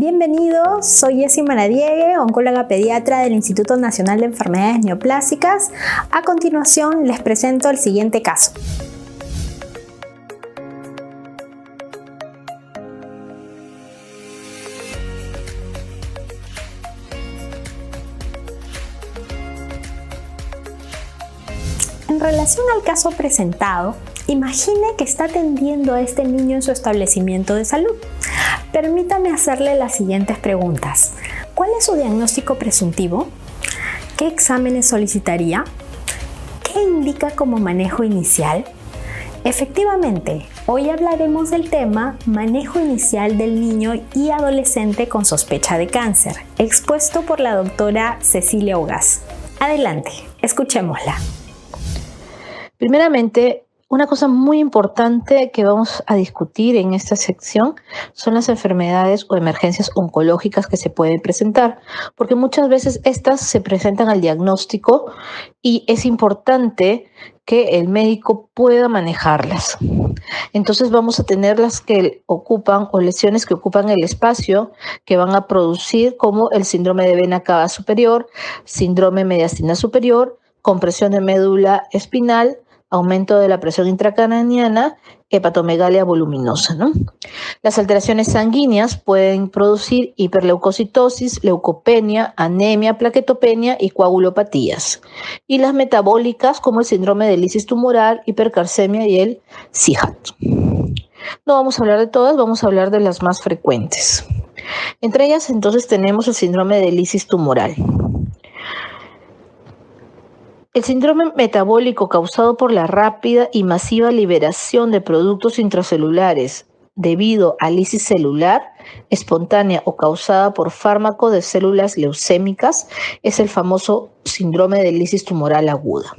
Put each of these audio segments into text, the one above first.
Bienvenidos, soy Jessie Maradiegue, oncóloga pediatra del Instituto Nacional de Enfermedades Neoplásicas. A continuación les presento el siguiente caso. En relación al caso presentado, imagine que está atendiendo a este niño en su establecimiento de salud. Permítame hacerle las siguientes preguntas. ¿Cuál es su diagnóstico presuntivo? ¿Qué exámenes solicitaría? ¿Qué indica como manejo inicial? Efectivamente, hoy hablaremos del tema manejo inicial del niño y adolescente con sospecha de cáncer, expuesto por la doctora Cecilia Ugaz. Adelante, escuchémosla. Primeramente, una cosa muy importante que vamos a discutir en esta sección son las enfermedades o emergencias oncológicas que se pueden presentar, porque muchas veces estas se presentan al diagnóstico y es importante que el médico pueda manejarlas. Entonces vamos a tener las que ocupan o lesiones que ocupan el espacio que van a producir como el síndrome de vena cava superior, síndrome mediastina superior, compresión de médula espinal, aumento de la presión intracraneana, hepatomegalia voluminosa, ¿no? Las alteraciones sanguíneas pueden producir hiperleucocitosis, leucopenia, anemia, plaquetopenia y coagulopatías. Y las metabólicas como el síndrome de lisis tumoral, hipercalcemia y el CIJAT. No vamos a hablar de todas, vamos a hablar de las más frecuentes. Entre ellas entonces tenemos el síndrome de lisis tumoral. El síndrome metabólico causado por la rápida y masiva liberación de productos intracelulares debido a lisis celular, espontánea o causada por fármaco de células leucémicas es el famoso síndrome de lisis tumoral aguda.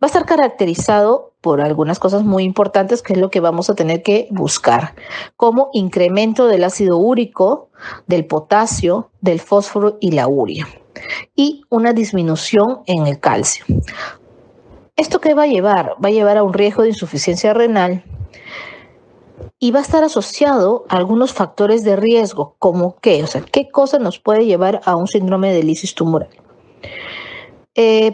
Va a estar caracterizado por algunas cosas muy importantes que es lo que vamos a tener que buscar, como incremento del ácido úrico, del potasio, del fósforo y la urea, y una disminución en el calcio. ¿Esto qué va a llevar? Va a llevar a un riesgo de insuficiencia renal y va a estar asociado a algunos factores de riesgo, como qué, qué cosa nos puede llevar a un síndrome de lisis tumoral.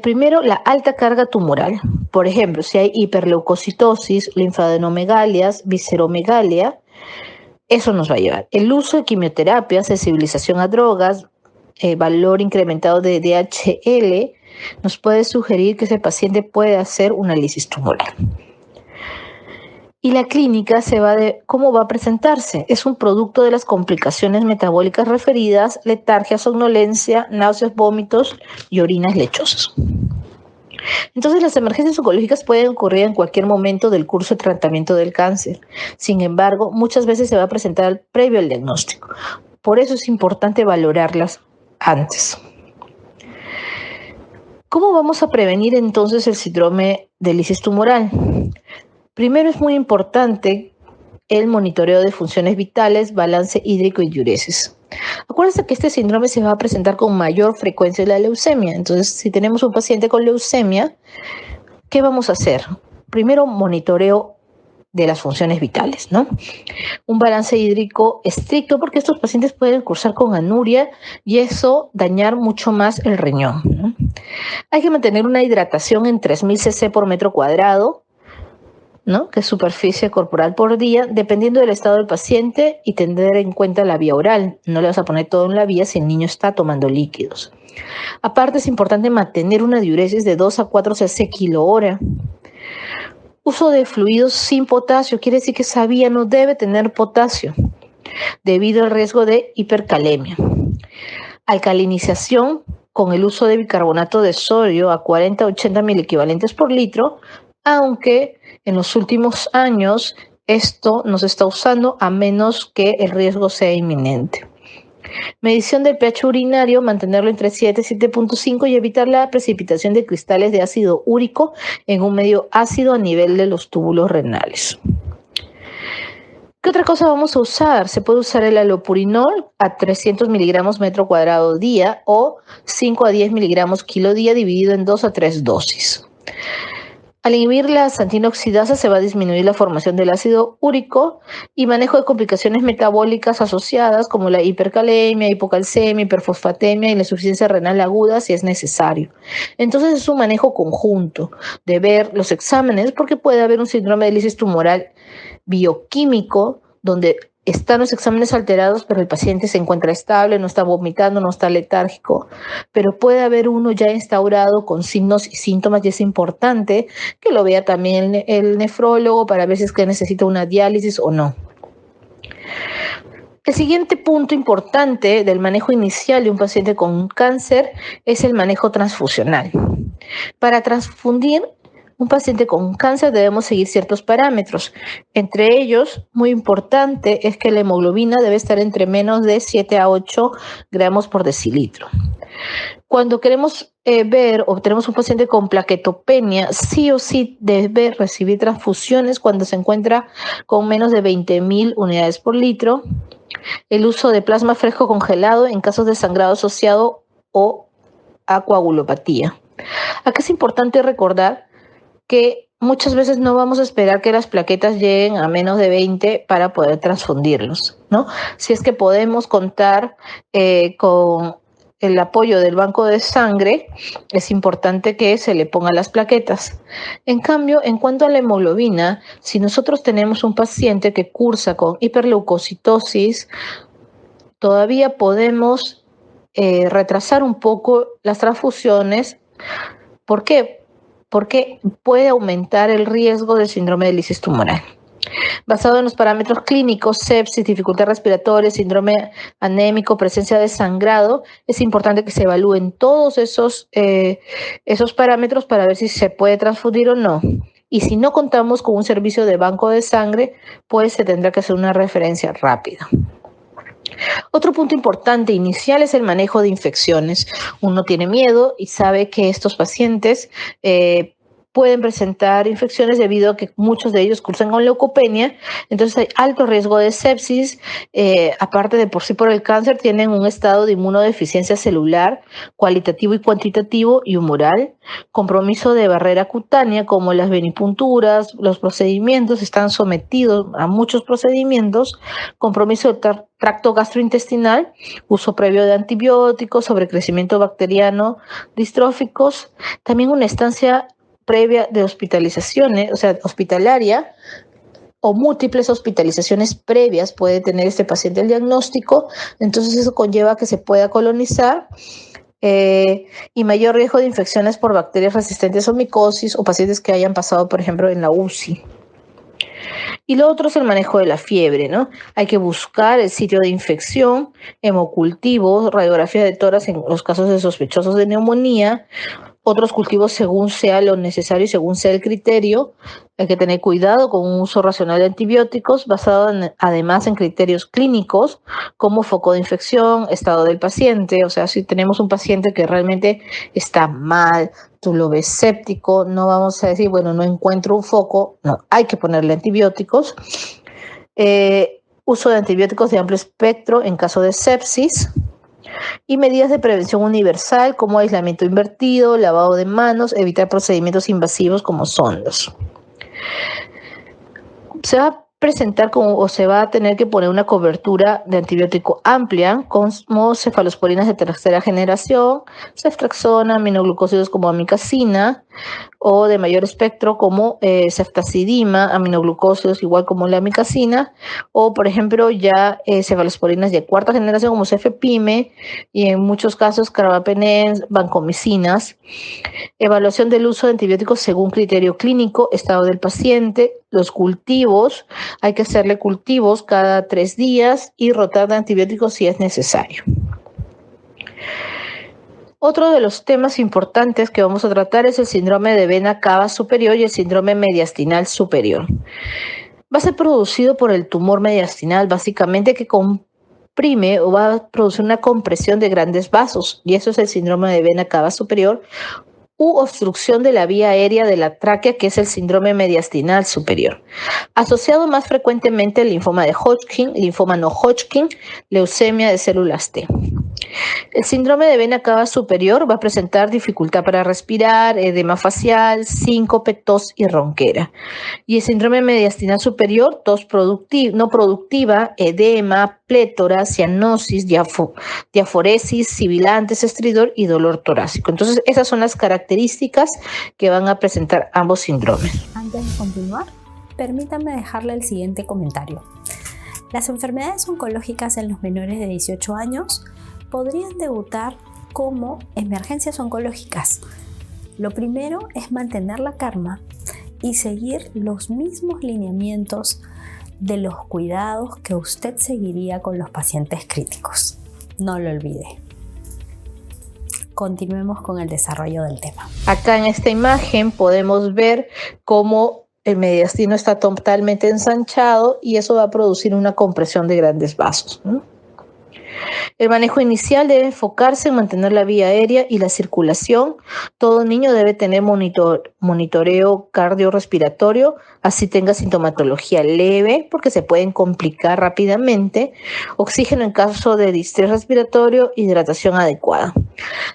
Primero, la alta carga tumoral. Por ejemplo, si hay hiperleucocitosis, linfadenogalias, visceromegalia, eso nos va a llevar. El uso de quimioterapia, sensibilización a drogas, valor incrementado de DHL, nos puede sugerir que ese paciente puede hacer una lisis tumoral. Y la clínica se va de cómo va a presentarse. Es un producto de las complicaciones metabólicas referidas, letargia, somnolencia, náuseas, vómitos y orinas lechosas. Entonces, las emergencias oncológicas pueden ocurrir en cualquier momento del curso de tratamiento del cáncer. Sin embargo, muchas veces se va a presentar previo al diagnóstico. Por eso es importante valorarlas antes. ¿Cómo vamos a prevenir entonces el síndrome de lisis tumoral? Primero es muy importante el monitoreo de funciones vitales, balance hídrico y diuresis. Acuérdense que este síndrome se va a presentar con mayor frecuencia en la leucemia. Entonces, si tenemos un paciente con leucemia, ¿qué vamos a hacer? Primero, monitoreo de las funciones vitales, ¿no? Un balance hídrico estricto porque estos pacientes pueden cursar con anuria y eso dañar mucho más el riñón, ¿no? Hay que mantener una hidratación en 3000 cc por metro cuadrado, ¿no? Que es superficie corporal por día, dependiendo del estado del paciente y tener en cuenta la vía oral. No le vas a poner todo en la vía si el niño está tomando líquidos. Aparte es importante mantener una diuresis de 2 a 4 cc kilo hora. Uso de fluidos sin potasio, quiere decir que esa vía no debe tener potasio debido al riesgo de hipercalemia. Alcalinización con el uso de bicarbonato de sodio a 40 a 80 miliequivalentes por litro, aunque en los últimos años esto no se está usando a menos que el riesgo sea inminente. Medición del pH urinario, mantenerlo entre 7 y 7.5 y evitar la precipitación de cristales de ácido úrico en un medio ácido a nivel de los túbulos renales. ¿Qué otra cosa vamos a usar? Se puede usar el allopurinol a 300 miligramos metro cuadrado día o 5 a 10 miligramos kilo día dividido en 2 a 3 dosis. Al inhibir la xantina oxidasa se va a disminuir la formación del ácido úrico y manejo de complicaciones metabólicas asociadas como la hipercalemia, hipocalcemia, hiperfosfatemia y la insuficiencia renal aguda si es necesario. Entonces es un manejo conjunto de ver los exámenes porque puede haber un síndrome de lisis tumoral bioquímico donde están los exámenes alterados, pero el paciente se encuentra estable, no está vomitando, no está letárgico. Pero puede haber uno ya instaurado con signos y síntomas y es importante que lo vea también el nefrólogo para ver si es que necesita una diálisis o no. El siguiente punto importante del manejo inicial de un paciente con cáncer es el manejo transfusional. Para transfundir un paciente con cáncer debemos seguir ciertos parámetros. Entre ellos, muy importante, es que la hemoglobina debe estar entre menos de 7 a 8 gramos por decilitro. Cuando queremos ver o tenemos un paciente con plaquetopenia, sí o sí debe recibir transfusiones cuando se encuentra con menos de 20.000 unidades por litro. El uso de plasma fresco congelado en casos de sangrado asociado o a coagulopatía. Acá es importante recordar que muchas veces no vamos a esperar que las plaquetas lleguen a menos de 20 para poder transfundirlos, ¿no? Si es que podemos contar con el apoyo del banco de sangre, es importante que se le pongan las plaquetas. En cambio, en cuanto a la hemoglobina, si nosotros tenemos un paciente que cursa con hiperleucocitosis, todavía podemos retrasar un poco las transfusiones. ¿Por qué? Porque puede aumentar el riesgo del síndrome de lisis tumoral. Basado en los parámetros clínicos, sepsis, dificultad respiratoria, síndrome anémico, presencia de sangrado, es importante que se evalúen todos esos parámetros para ver si se puede transfundir o no. Y si no contamos con un servicio de banco de sangre, pues se tendrá que hacer una referencia rápida. Otro punto importante inicial es el manejo de infecciones. Uno tiene miedo y sabe que estos pacientes pueden presentar infecciones debido a que muchos de ellos cursan con leucopenia, entonces hay alto riesgo de sepsis, aparte de por sí por el cáncer, tienen un estado de inmunodeficiencia celular, cualitativo y cuantitativo y humoral, compromiso de barrera cutánea como las venipunturas, los procedimientos están sometidos a muchos procedimientos, compromiso del tracto gastrointestinal, uso previo de antibióticos, sobrecrecimiento bacteriano, distróficos, también una estancia previa de hospitalizaciones, o sea, hospitalaria o múltiples hospitalizaciones previas puede tener este paciente el diagnóstico, entonces eso conlleva que se pueda colonizar y mayor riesgo de infecciones por bacterias resistentes o micosis o pacientes que hayan pasado, por ejemplo, en la UCI. Y lo otro es el manejo de la fiebre, ¿no? Hay que buscar el sitio de infección, hemocultivos, radiografía de tórax en los casos de sospechosos de neumonía, otros cultivos según sea lo necesario y según sea el criterio. Hay que tener cuidado con un uso racional de antibióticos basado además en criterios clínicos como foco de infección, estado del paciente. O sea, si tenemos un paciente que realmente está mal, tú lo ves séptico, no vamos a decir, bueno, no encuentro un foco. No, hay que ponerle antibióticos. Uso de antibióticos de amplio espectro en caso de sepsis. Y medidas de prevención universal como aislamiento invertido, lavado de manos, evitar procedimientos invasivos como sondas. Se va a presentar o se va a tener que poner una cobertura de antibiótico amplia como cefalosporinas de tercera generación, ceftriaxona, aminoglucósidos como amikacina o de mayor espectro como ceftazidima, aminoglucósidos igual como la amikacina o por ejemplo ya cefalosporinas de cuarta generación como cefepime y en muchos casos carbapenems, vancomicinas. Evaluación del uso de antibióticos según criterio clínico, estado del paciente, los cultivos, hay que hacerle cultivos cada 3 días y rotar de antibióticos si es necesario. Otro de los temas importantes que vamos a tratar es el síndrome de vena cava superior y el síndrome mediastinal superior. Va a ser producido por el tumor mediastinal, básicamente que comprime o va a producir una compresión de grandes vasos, y eso es el síndrome de vena cava superior, u obstrucción de la vía aérea de la tráquea, que es el síndrome mediastinal superior. Asociado más frecuentemente al linfoma de Hodgkin, linfoma no Hodgkin, leucemia de células T. El síndrome de vena cava superior va a presentar dificultad para respirar, edema facial, síncope, tos y ronquera. Y el síndrome mediastinal superior, tos no productiva, edema, plétora, cianosis, diaforesis, sibilantes, estridor y dolor torácico. Entonces, esas son las características que van a presentar ambos síndromes. Antes de continuar, permítanme dejarle el siguiente comentario. Las enfermedades oncológicas en los menores de 18 años podrían debutar como emergencias oncológicas. Lo primero es mantener la calma y seguir los mismos lineamientos de los cuidados que usted seguiría con los pacientes críticos. No lo olvide. Continuemos con el desarrollo del tema. Acá en esta imagen podemos ver cómo el mediastino está totalmente ensanchado y eso va a producir una compresión de grandes vasos, ¿no? El manejo inicial debe enfocarse en mantener la vía aérea y la circulación. Todo niño debe tener monitoreo cardiorrespiratorio, así tenga sintomatología leve, porque se pueden complicar rápidamente. Oxígeno en caso de distrés respiratorio, hidratación adecuada.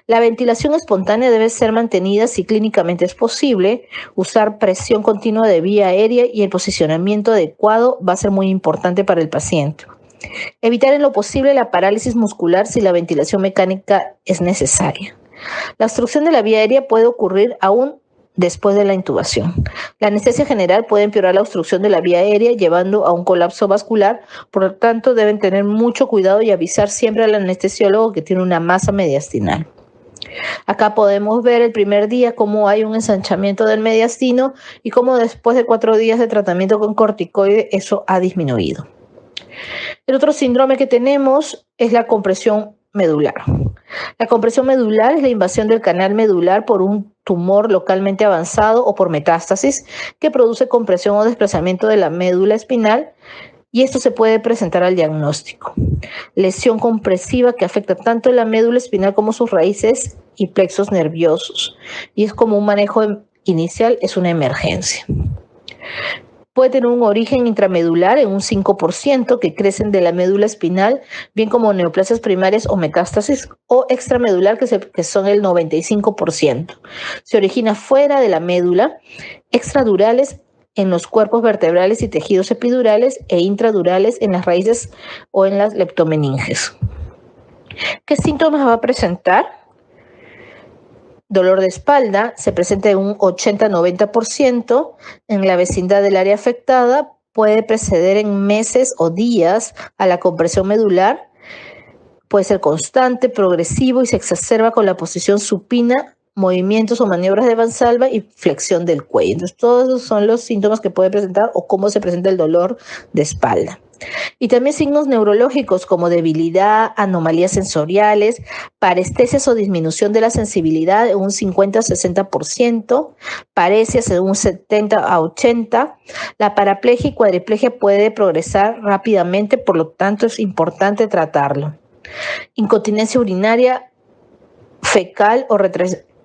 La ventilación espontánea debe ser mantenida si clínicamente es posible. Usar presión continua de vía aérea y el posicionamiento adecuado va a ser muy importante para el paciente. Evitar en lo posible la parálisis muscular si la ventilación mecánica es necesaria. La obstrucción de la vía aérea puede ocurrir aún después de la intubación. La anestesia general puede empeorar la obstrucción de la vía aérea llevando a un colapso vascular, por lo tanto deben tener mucho cuidado y avisar siempre al anestesiólogo que tiene una masa mediastinal. Acá podemos ver el primer día cómo hay un ensanchamiento del mediastino y cómo después de 4 días de tratamiento con corticoide eso ha disminuido. El otro síndrome que tenemos es la compresión medular. La compresión medular es la invasión del canal medular por un tumor localmente avanzado o por metástasis que produce compresión o desplazamiento de la médula espinal y esto se puede presentar al diagnóstico. Lesión compresiva que afecta tanto la médula espinal como sus raíces y plexos nerviosos y es como un manejo inicial, es una emergencia. Puede tener un origen intramedular en un 5% que crecen de la médula espinal, bien como neoplasias primarias o metástasis, o extramedular que son el 95%. Se origina fuera de la médula, extradurales en los cuerpos vertebrales y tejidos epidurales e intradurales en las raíces o en las leptomeninges. ¿Qué síntomas va a presentar? Dolor de espalda se presenta en un 80-90% en la vecindad del área afectada, puede preceder en meses o días a la compresión medular, puede ser constante, progresivo y se exacerba con la posición supina, movimientos o maniobras de Valsalva y flexión del cuello. Entonces, todos esos son los síntomas que puede presentar o cómo se presenta el dolor de espalda. Y también signos neurológicos como debilidad, anomalías sensoriales, parestesias o disminución de la sensibilidad en un 50-60%, paresias en un 70-80%. La paraplegia y cuadriplegia puede progresar rápidamente, por lo tanto es importante tratarlo. Incontinencia urinaria fecal o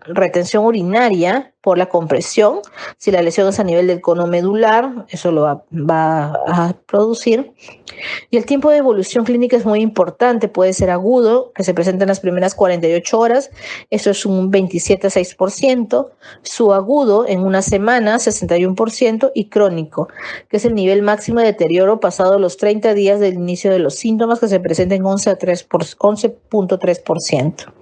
retención urinaria por la compresión, si la lesión es a nivel del cono medular, eso lo va a producir. Y el tiempo de evolución clínica es muy importante, puede ser agudo, que se presenta en las primeras 48 horas, eso es un 27-6%, subagudo en una semana, 61%, y crónico, que es el nivel máximo de deterioro pasado los 30 días del inicio de los síntomas, que se presenta en 11.3%.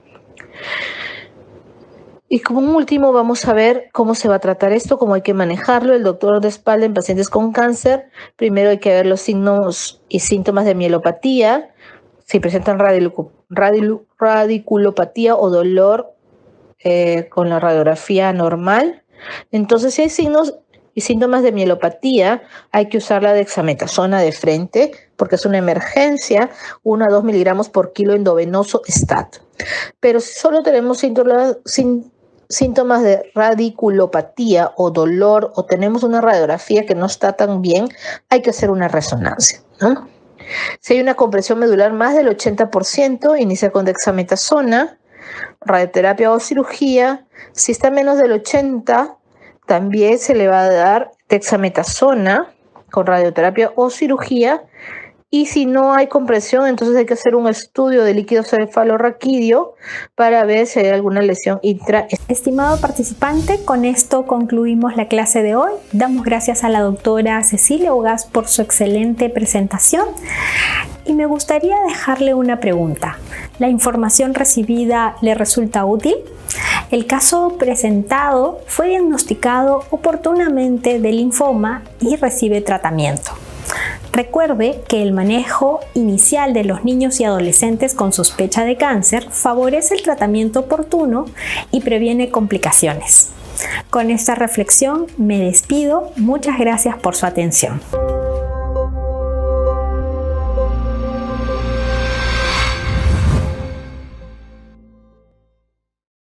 Y como último vamos a ver cómo se va a tratar esto, cómo hay que manejarlo. El dolor de espalda en pacientes con cáncer. Primero hay que ver los signos y síntomas de mielopatía. Si presentan radiculopatía o dolor con la radiografía normal. Entonces, si hay signos y síntomas de mielopatía, hay que usar la dexametasona de frente porque es una emergencia, 1 a 2 miligramos por kilo endovenoso STAT. Pero si solo tenemos síntomas de radiculopatía o dolor o tenemos una radiografía que no está tan bien, hay que hacer una resonancia, ¿no? Si hay una compresión medular más del 80%, inicia con dexametasona, radioterapia o cirugía. Si está menos del 80%, también se le va a dar dexametasona con radioterapia o cirugía Y si no hay compresión, entonces hay que hacer un estudio de líquido cefalorraquídeo para ver si hay alguna lesión intra. Estimado participante, con esto concluimos la clase de hoy. Damos gracias a la doctora Cecilia Ugaz por su excelente presentación. Y me gustaría dejarle una pregunta. ¿La información recibida le resulta útil? El caso presentado fue diagnosticado oportunamente de linfoma y recibe tratamiento. Recuerde que el manejo inicial de los niños y adolescentes con sospecha de cáncer favorece el tratamiento oportuno y previene complicaciones. Con esta reflexión me despido. Muchas gracias por su atención.